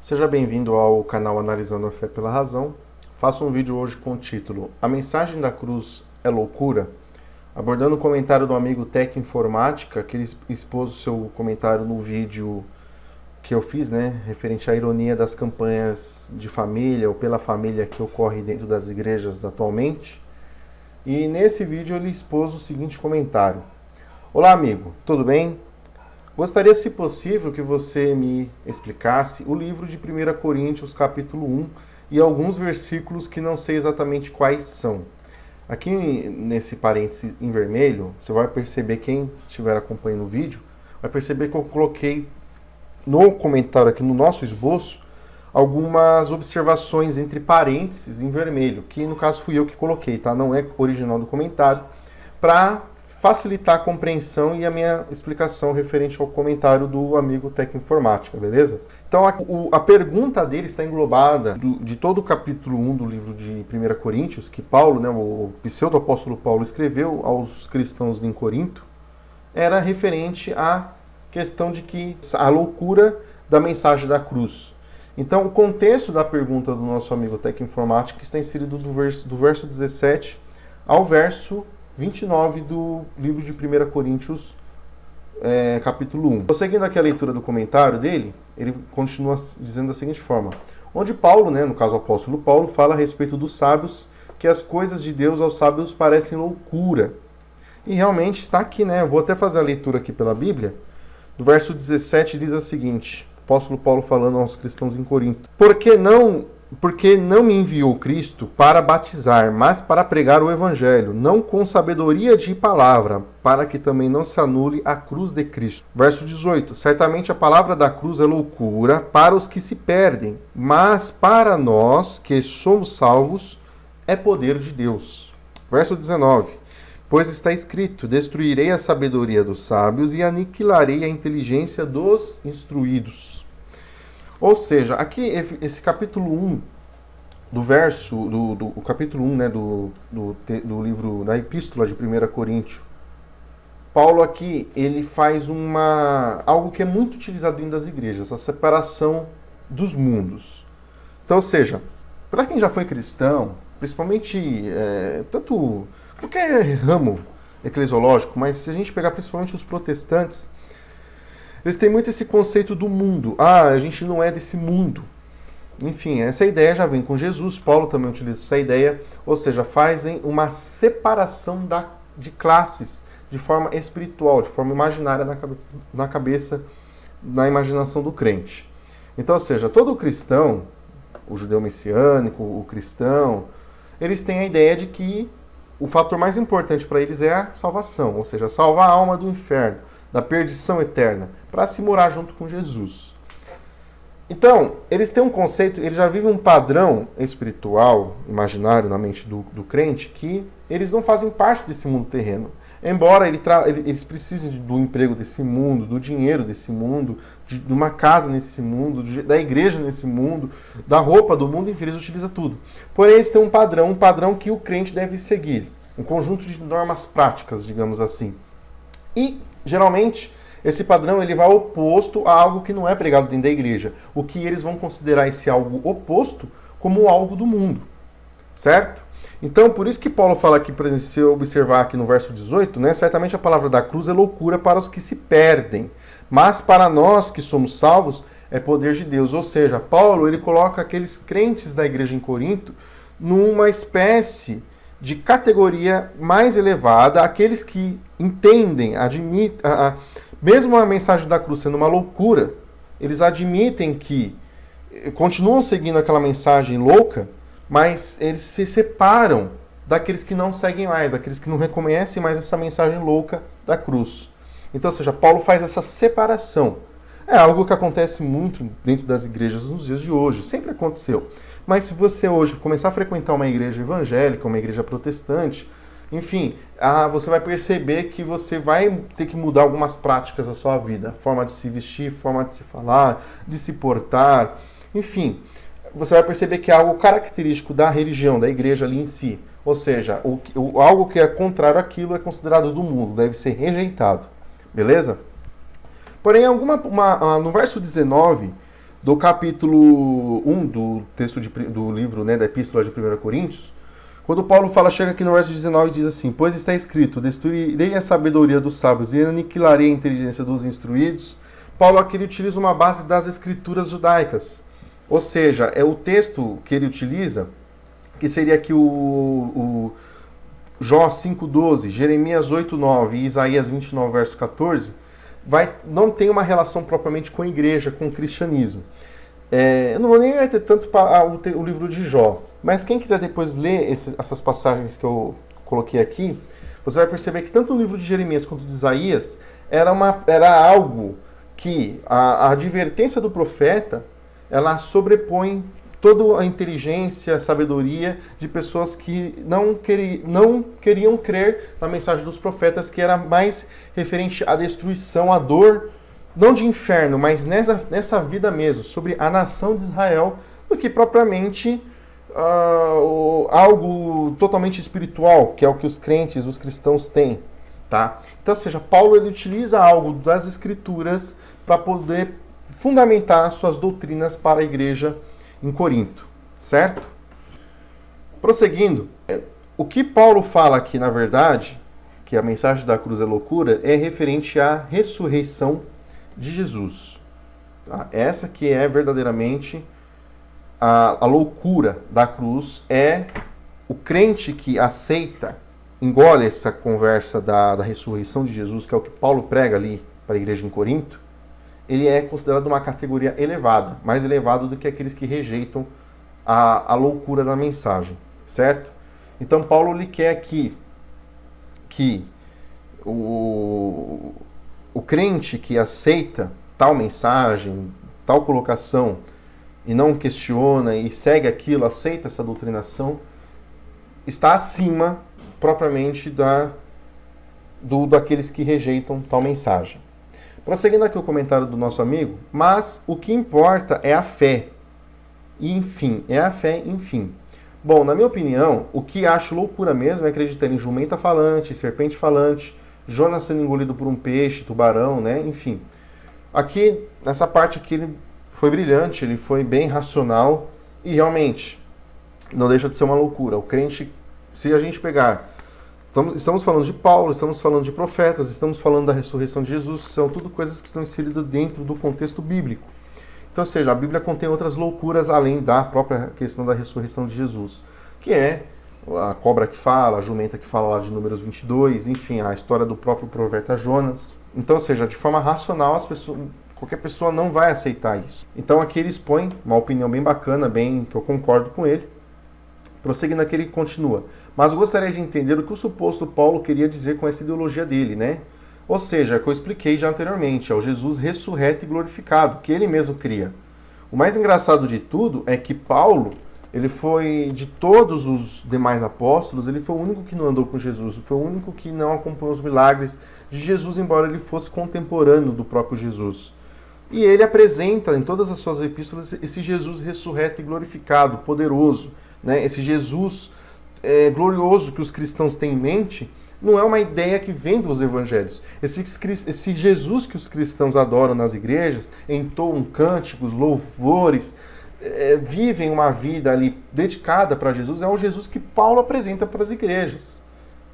Seja bem-vindo ao canal Analisando a Fé pela Razão. Faço um vídeo hoje com o título A Mensagem da Cruz é Loucura? Abordando o comentário do amigo Tech Informática, que ele expôs o seu comentário no vídeo que eu fiz, referente à ironia das campanhas de família ou pela família que ocorre dentro das igrejas atualmente. E nesse vídeo ele expôs o seguinte comentário. Olá amigo, tudo bem? Gostaria, se possível, que você me explicasse o livro de 1 Coríntios, capítulo 1, e alguns versículos que não sei exatamente quais são. Aqui nesse parêntese em vermelho, você vai perceber, quem estiver acompanhando o vídeo, vai perceber que eu coloquei no comentário aqui no nosso esboço algumas observações entre parênteses em vermelho, que no caso fui eu que coloquei, tá? Não é original do comentário, para facilitar a compreensão e a minha explicação referente ao comentário do amigo Tech Informática, beleza? Então a pergunta dele está englobada de todo o capítulo 1 do livro de 1 Coríntios, que Paulo, o pseudo-apóstolo Paulo, escreveu aos cristãos em Corinto, era referente à questão de que a loucura da mensagem da cruz. Então o contexto da pergunta do nosso amigo Tech Informática está inserido do verso 17 ao verso 29 do livro de 1 Coríntios, capítulo 1. Prosseguindo aqui a leitura do comentário dele, ele continua dizendo da seguinte forma: onde Paulo, no caso o apóstolo Paulo, fala a respeito dos sábios, que as coisas de Deus aos sábios parecem loucura. E realmente está aqui, eu vou até fazer a leitura aqui pela Bíblia. Do verso 17 diz o seguinte, o apóstolo Paulo falando aos cristãos em Corinto: porque não me enviou Cristo para batizar, mas para pregar o Evangelho, não com sabedoria de palavra, para que também não se anule a cruz de Cristo. Verso 18. Certamente a palavra da cruz é loucura para os que se perdem, mas para nós que somos salvos é poder de Deus. Verso 19. Pois está escrito: destruirei a sabedoria dos sábios e aniquilarei a inteligência dos instruídos. Ou seja, aqui esse capítulo 1 do verso, o capítulo 1 do livro, da epístola de 1 Coríntios, Paulo aqui, ele faz algo que é muito utilizado dentro das igrejas, a separação dos mundos. Então, ou seja, para quem já foi cristão, principalmente, tanto qualquer ramo eclesiológico, mas se a gente pegar principalmente os protestantes, eles têm muito esse conceito do mundo. A gente não é desse mundo. Enfim, essa ideia já vem com Jesus. Paulo também utiliza essa ideia. Ou seja, fazem uma separação de classes de forma espiritual, de forma imaginária na imaginação do crente. Então, ou seja, todo cristão, o judeu messiânico, o cristão, eles têm a ideia de que o fator mais importante para eles é a salvação. Ou seja, salvar a alma do inferno, da perdição eterna, para se morar junto com Jesus. Então, eles têm um conceito, eles já vivem um padrão espiritual, imaginário na mente do crente, que eles não fazem parte desse mundo terreno. Embora eles precisem do emprego desse mundo, do dinheiro desse mundo, de uma casa nesse mundo, da igreja nesse mundo, da roupa do mundo, enfim, eles utilizam tudo. Porém, eles têm um padrão que o crente deve seguir. Um conjunto de normas práticas, digamos assim. E, geralmente, esse padrão ele vai oposto a algo que não é pregado dentro da igreja. O que eles vão considerar esse algo oposto como algo do mundo. Certo? Então, por isso que Paulo fala aqui, por exemplo, se eu observar aqui no verso 18, certamente a palavra da cruz é loucura para os que se perdem. Mas para nós que somos salvos, é poder de Deus. Ou seja, Paulo ele coloca aqueles crentes da igreja em Corinto numa espécie de categoria mais elevada, aqueles que entendem, admitem, mesmo a mensagem da cruz sendo uma loucura, eles admitem que continuam seguindo aquela mensagem louca, mas eles se separam daqueles que não seguem mais, daqueles que não reconhecem mais essa mensagem louca da cruz. Então, ou seja, Paulo faz essa separação. É algo que acontece muito dentro das igrejas nos dias de hoje, sempre aconteceu. Mas se você hoje começar a frequentar uma igreja evangélica, uma igreja protestante, enfim, você vai perceber que você vai ter que mudar algumas práticas da sua vida. Forma de se vestir, forma de se falar, de se portar, enfim. você vai perceber que é algo característico da religião, da igreja ali em si. Ou seja, algo que é contrário àquilo é considerado do mundo, deve ser rejeitado. Beleza? Porém, no verso 19 do capítulo 1 do texto do livro, né, da Epístola de 1 Coríntios, quando Paulo chega aqui no verso 19 e diz assim: pois está escrito, destruirei a sabedoria dos sábios e aniquilarei a inteligência dos instruídos. Paulo aqui ele utiliza uma base das escrituras judaicas. Ou seja, é o texto que ele utiliza, que seria aqui o Jó 5,12, Jeremias 8,9 e Isaías 29, verso 14, não tem uma relação propriamente com a igreja, com o cristianismo. Eu não vou nem ter tanto o livro de Jó, mas quem quiser depois ler essas passagens que eu coloquei aqui, você vai perceber que tanto o livro de Jeremias quanto de Isaías era algo que a advertência do profeta ela sobrepõe toda a inteligência, a sabedoria de pessoas que não queriam crer na mensagem dos profetas, que era mais referente à destruição, à dor, não de inferno, mas nessa vida mesmo, sobre a nação de Israel, do que propriamente algo totalmente espiritual, que é o que os crentes, os cristãos têm. Tá? Então, ou seja, Paulo ele utiliza algo das escrituras para poder fundamentar suas doutrinas para a igreja em Corinto, certo? Prosseguindo, o que Paulo fala aqui, na verdade, que a mensagem da cruz é loucura, é referente à ressurreição de Jesus. Tá? Essa que é verdadeiramente a loucura da cruz, é o crente que aceita, engole essa conversa da ressurreição de Jesus, que é o que Paulo prega ali para a igreja em Corinto. Ele é considerado uma categoria elevada, mais elevado do que aqueles que rejeitam a loucura da mensagem, certo? Então Paulo ele quer aqui que o crente que aceita tal mensagem, tal colocação, e não questiona e segue aquilo, aceita essa doutrinação, está acima propriamente daqueles que rejeitam tal mensagem. Prosseguindo aqui o comentário do nosso amigo, mas o que importa é a fé. E enfim, é a fé, enfim. Bom, na minha opinião, o que acho loucura mesmo é acreditar em jumenta falante, serpente falante, Jonas sendo engolido por um peixe, tubarão, né? Enfim. Aqui, nessa parte aqui, ele foi brilhante, ele foi bem racional e realmente não deixa de ser uma loucura. O crente, se a gente pegar... Estamos falando de Paulo, estamos falando de profetas, estamos falando da ressurreição de Jesus, são tudo coisas que estão inseridas dentro do contexto bíblico. Então, ou seja, a Bíblia contém outras loucuras além da própria questão da ressurreição de Jesus, que é a cobra que fala, a jumenta que fala lá de Números 22, enfim, a história do próprio profeta Jonas. Então, ou seja, de forma racional, qualquer pessoa não vai aceitar isso. Então, aqui ele expõe uma opinião bem bacana, que eu concordo com ele. Prosseguindo aqui, ele continua. Mas eu gostaria de entender o que o suposto Paulo queria dizer com essa ideologia dele, né? Ou seja, é o que eu expliquei já anteriormente, é o Jesus ressurreto e glorificado, que ele mesmo cria. O mais engraçado de tudo é que Paulo, ele foi, de todos os demais apóstolos, ele foi o único que não andou com Jesus, foi o único que não acompanhou os milagres de Jesus, embora ele fosse contemporâneo do próprio Jesus. E ele apresenta em todas as suas epístolas esse Jesus ressurreto e glorificado, poderoso, né? Esse Jesus glorioso que os cristãos têm em mente, não é uma ideia que vem dos evangelhos. Esse Jesus que os cristãos adoram nas igrejas, entoam cânticos, louvores, vivem uma vida ali dedicada para Jesus, é o Jesus que Paulo apresenta para as igrejas.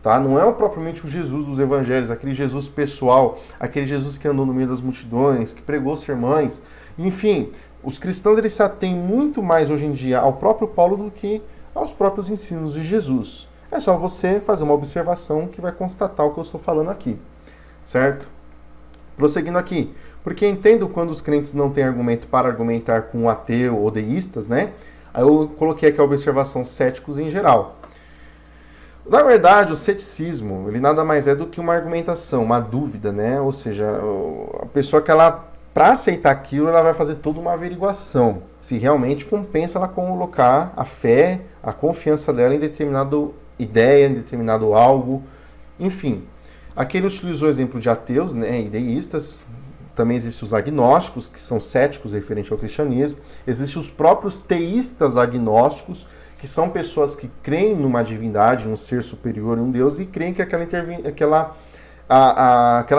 Tá? Não é propriamente o Jesus dos evangelhos, aquele Jesus pessoal, aquele Jesus que andou no meio das multidões, que pregou sermões. Enfim, os cristãos eles se atêm muito mais hoje em dia ao próprio Paulo do que aos próprios ensinos de Jesus. É só você fazer uma observação que vai constatar o que eu estou falando aqui, certo? Prosseguindo aqui, porque entendo quando os crentes não têm argumento para argumentar com ateu ou deístas, né? Aí eu coloquei aqui a observação céticos em geral. Na verdade, o ceticismo, ele nada mais é do que uma argumentação, uma dúvida, né? Ou seja, a pessoa que ela, para aceitar aquilo, ela vai fazer toda uma averiguação. Se realmente compensa ela colocar a fé, a confiança dela em determinada ideia, em determinado algo, enfim. Aqui ele utilizou o exemplo de ateus, né, e deístas, também existem os agnósticos, que são céticos referente ao cristianismo. Existem os próprios teístas agnósticos, que são pessoas que creem numa divindade, num ser superior, em um Deus, e creem que aquela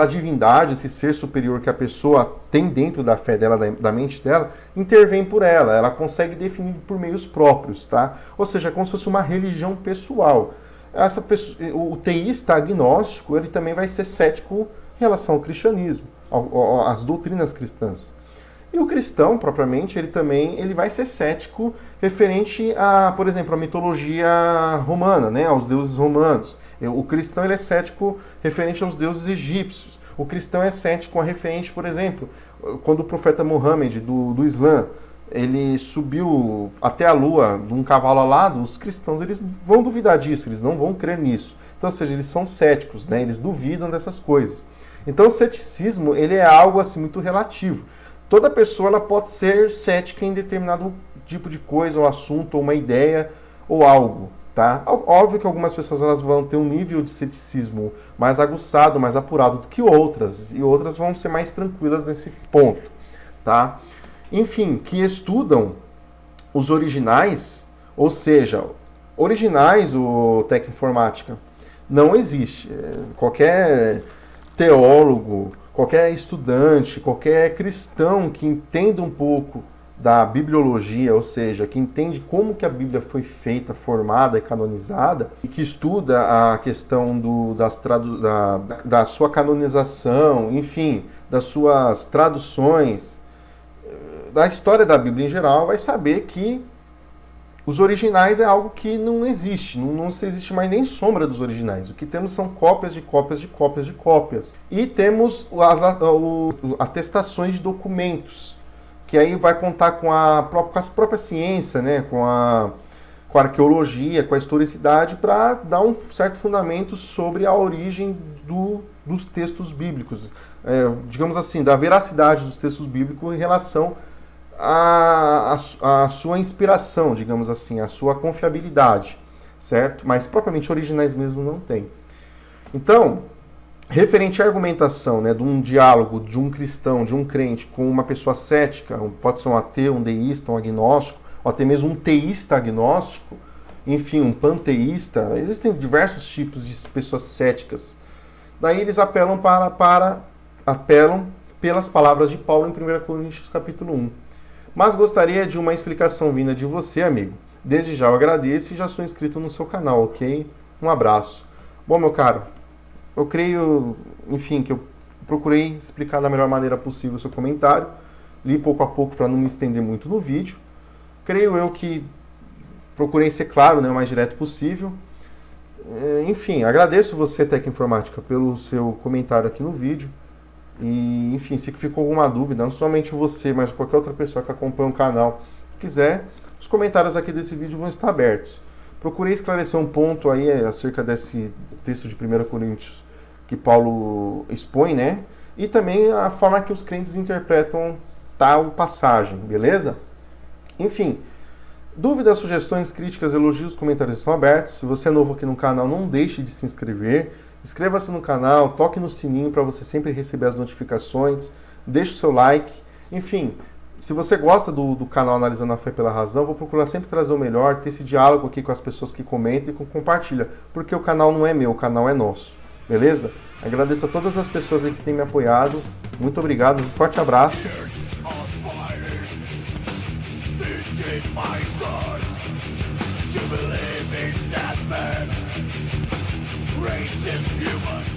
divindade, esse ser superior que a pessoa tem dentro da fé dela, da mente dela, intervém por ela consegue definir por meios próprios, tá? Ou seja, é como se fosse uma religião pessoal. O teísta agnóstico, ele também vai ser cético em relação ao cristianismo, às doutrinas cristãs. E o cristão, propriamente, ele vai ser cético referente a, por exemplo, a mitologia romana, né, aos deuses romanos. O cristão ele é cético referente aos deuses egípcios. O cristão é cético referente, por exemplo, quando o profeta Muhammad, do Islã, ele subiu até a lua num cavalo alado, os cristãos eles vão duvidar disso, eles não vão crer nisso. Então, ou seja, eles são céticos, né, eles duvidam dessas coisas. Então, o ceticismo ele é algo assim, muito relativo. Toda pessoa ela pode ser cética em determinado tipo de coisa, ou assunto, ou uma ideia, ou algo. Tá? Óbvio que algumas pessoas elas vão ter um nível de ceticismo mais aguçado, mais apurado do que outras, e outras vão ser mais tranquilas nesse ponto. Tá? Enfim, que estudam os originais, ou seja, originais, o Tec-Informática, não existe. Qualquer teólogo, qualquer estudante, qualquer cristão que entenda um pouco da bibliologia, ou seja, que entende como que a Bíblia foi feita, formada e canonizada, e que estuda a questão da sua canonização, enfim, das suas traduções, da história da Bíblia em geral, vai saber que os originais é algo que não existe, não existe mais nem sombra dos originais. O que temos são cópias de cópias de cópias de cópias. E temos as atestações de documentos, que aí vai contar com a própria ciência, né? com a arqueologia, com a historicidade, para dar um certo fundamento sobre a origem dos textos bíblicos. Digamos assim, da veracidade dos textos bíblicos em relação a sua inspiração, digamos assim, a sua confiabilidade, certo? Mas propriamente originais mesmo não tem. Então, referente à argumentação, né, de um diálogo de um cristão, de um crente com uma pessoa cética, pode ser um ateu, um deísta, um agnóstico, ou até mesmo um teísta agnóstico, enfim, um panteísta, existem diversos tipos de pessoas céticas. Daí eles apelam pelas palavras de Paulo em 1 Coríntios capítulo 1. Mas gostaria de uma explicação vinda de você, amigo. Desde já eu agradeço e já sou inscrito no seu canal, ok? Um abraço. Bom, meu caro, eu creio, enfim, que eu procurei explicar da melhor maneira possível o seu comentário. Li pouco a pouco para não me estender muito no vídeo. Creio eu que procurei ser claro, né, o mais direto possível. Enfim, agradeço você, Tec-Informática, pelo seu comentário aqui no vídeo. E, enfim, se ficou alguma dúvida, não somente você, mas qualquer outra pessoa que acompanha o canal que quiser, os comentários aqui desse vídeo vão estar abertos. Procurei esclarecer um ponto aí acerca desse texto de 1 Coríntios que Paulo expõe, né? E também a forma que os crentes interpretam tal passagem, beleza? Enfim, dúvidas, sugestões, críticas, elogios, comentários estão abertos. Se você é novo aqui no canal, não deixe de se inscrever. Inscreva-se no canal, toque no sininho para você sempre receber as notificações, deixe o seu like. Enfim, se você gosta do canal Analisando a Fé pela Razão, vou procurar sempre trazer o melhor, ter esse diálogo aqui com as pessoas que comentam e que compartilham, porque o canal não é meu, o canal é nosso, beleza? Agradeço a todas as pessoas aí que têm me apoiado, muito obrigado, um forte abraço. Racist human